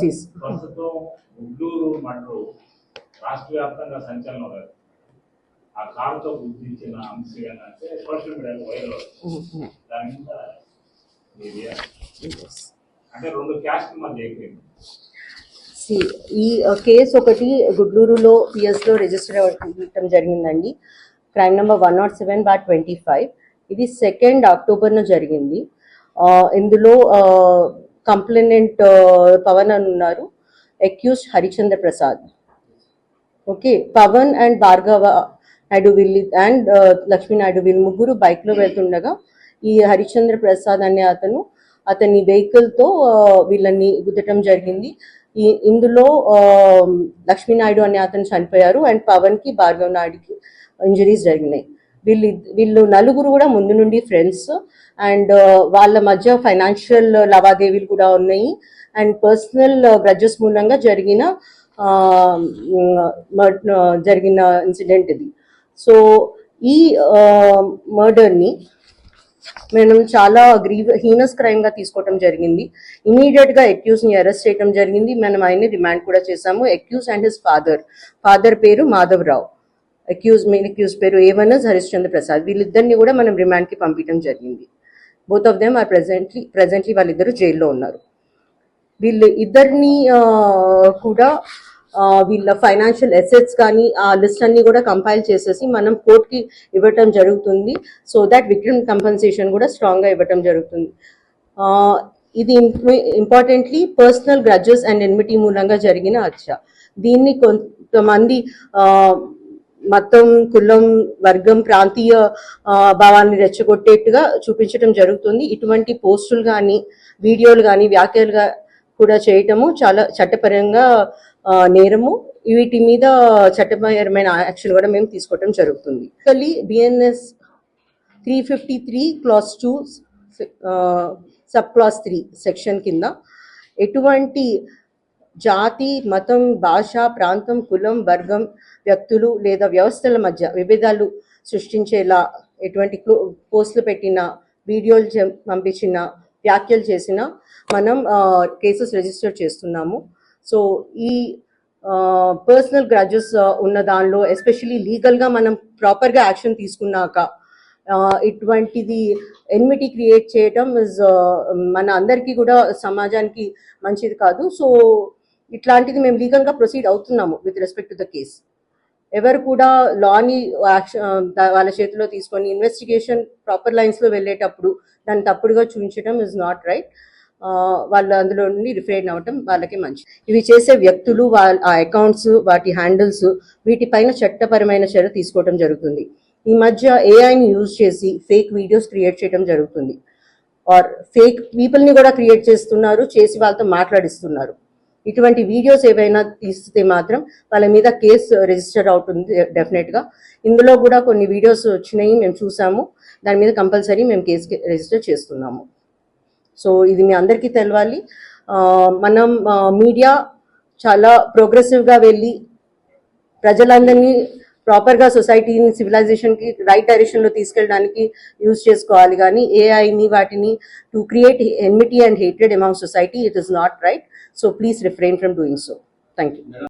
Office. ప్రస్తుతం గుంటూరు మండలం రాష్ట్ర వ్యాప్తంగా సంచలనం లేదు. ఆ కారుతో గుర్తించిన అంశం ఏంటంటే సోషల్ మీడియాలో వైరల్ అవుతుంది. దాని మీద అంటే రెండు క్యాస్ట్ మధ్య అయిపోయింది. ఈ కేసు ఒకటి గుడ్లూరులో పిఎస్లో రిజిస్టర్ అవ్వడం జరిగిందండి. Crime number 107/25. ఇది 2 అక్టోబర్న జరిగింది. ఇందులో కంప్లైనెంట్ పవన్ అని ఉన్నారు, accused Harichandra Prasad. Okay, Pavan and Bhargava Naidu వీళ్ళు అండ్ లక్ష్మీ నాయుడు వీళ్ళు ముగ్గురు బైక్లో వెళ్తుండగా ఈ హరిచంద్ర ప్రసాద్ అనే అతని వెహికల్తో వీళ్ళని గుద్దటం జరిగింది. ఇందులో లక్ష్మీనాయుడు అనే అతను చనిపోయారు అండ్ పవన్కి భార్గవ నాయుడుకి ఇంజరీస్ జరిగినాయి. వీళ్ళు నలుగురు కూడా ముందు నుండి ఫ్రెండ్స్ అండ్ వాళ్ళ మధ్య ఫైనాన్షియల్ లావాదేవీలు కూడా ఉన్నాయి అండ్ పర్సనల్ గ్రడ్జెస్ మూలంగా జరిగిన ఇన్సిడెంట్ ఇది. సో ఈ మర్డర్ని మనం చాలా హీనస్ క్రైమ్గా తీసుకోవటం జరిగింది. ఇమీడియట్గా అక్యూజ్ని అరెస్ట్ చేయడం జరిగింది. మనం ఆయన్ని రిమాండ్ కూడా చేశాము. అక్యూజ్ అండ్ హిస్ ఫాదర్ పేరు మాధవరావు, మెయిన్ అక్యూజ్ పేరు ఏవనస్ హరిశ్చంద్ర ప్రసాద్. వీళ్ళిద్దరిని కూడా మనం రిమాండ్కి పంపించడం జరిగింది. Both of them are presently వాళ్ళిద్దరు జైల్లో ఉన్నారు. వీళ్ళు ఇద్దరిని కూడా వీళ్ళ ఫైనాన్షియల్ అసెట్స్ కానీ ఆ లిస్ట్ అన్ని కూడా కంపైల్ చేసేసి మనం కోర్టుకి ఇవ్వటం జరుగుతుంది. సో దాట్ విక్టిమ్ కంపెన్సేషన్ కూడా స్ట్రాంగ్గా ఇవ్వటం జరుగుతుంది. ఇది importantly personal grudges and enmity మూలంగా జరిగిన హత్య. దీన్ని కొంతమంది మతం, కులం, వర్గం, ప్రాంతీయ భావాన్ని రెచ్చగొట్టేట్టుగా చూపించడం జరుగుతుంది. ఇటువంటి పోస్టులు కానీ వీడియోలు కానీ వ్యాఖ్యలుగా కూడా చేయటము చాలా చట్టపరంగా నేరము. వీటి మీద చట్టపరమైన యాక్షన్ కూడా మేము తీసుకోవటం జరుగుతుంది. బిఎన్ఎస్ 353 Clause 2 Subclause 3 సెక్షన్ కింద ఎటువంటి జాతి, మతం, భాష, ప్రాంతం, కులం, వర్గం, వ్యక్తులు లేదా వ్యవస్థల మధ్య విభేదాలు సృష్టించేలా ఎటువంటి పోస్టులు పెట్టిన, వీడియోలు పంపించిన, వ్యాఖ్యలు చేసిన మనం కేసెస్ రిజిస్టర్ చేస్తున్నాము. సో ఈ పర్సనల్ గ్రడ్జెస్ ఉన్న దానిలో ఎస్పెషలీ లీగల్గా మనం ప్రాపర్గా యాక్షన్ తీసుకున్నాక ఇటువంటిది ఎన్మిటీ క్రియేట్ చేయటం మన అందరికీ కూడా సమాజానికి మంచిది కాదు. సో ఇట్లాంటిది మేము లీగల్గా ప్రొసీడ్ అవుతున్నాము with respect to the case. ఎవరు కూడా లాని వాళ్ళ చేతిలో తీసుకొని ఇన్వెస్టిగేషన్ ప్రాపర్ లైన్స్లో వెళ్ళేటప్పుడు దాన్ని తప్పుడుగా చూపించడం ఇస్ నాట్ రైట్. వాళ్ళు అందులో నుండి రిఫ్రైన్ అవ్వటం వాళ్ళకి మంచి. ఇవి చేసే వ్యక్తులు, ఆ అకౌంట్స్, వాటి హ్యాండిల్స్ వీటిపైన చట్టపరమైన చర్య తీసుకోవడం జరుగుతుంది. ఈ మధ్య ఏఐని యూజ్ చేసి ఫేక్ వీడియోస్ క్రియేట్ చేయడం జరుగుతుంది. ఆర్ ఫేక్ పీపుల్ని కూడా క్రియేట్ చేస్తున్నారు, చేసి వాళ్ళతో మాట్లాడిస్తున్నారు. ఇటువంటి వీడియోస్ ఏవైనా తీస్తే మాత్రం వాళ్ళ మీద కేసు రిజిస్టర్ అవుతుంది డెఫినెట్గా. ఇందులో కూడా కొన్ని వీడియోస్ వచ్చినాయి, మేము చూసాము. దాని మీద కంపల్సరీ మేము కేసు రిజిస్టర్ చేస్తున్నాము. సో ఇది మీ అందరికీ తెలవాలి. మనం మీడియా చాలా ప్రోగ్రెసివ్గా వెళ్ళి ప్రజలందరినీ ప్రాపర్గా సొసైటీని, సివిలైజేషన్కి రైట్ డైరెక్షన్లో తీసుకెళ్ళడానికి యూజ్ చేసుకోవాలి. కానీ ఏఐని వాటిని to create enmity and hatred among society, it is not right. So please refrain from doing so. Thank you.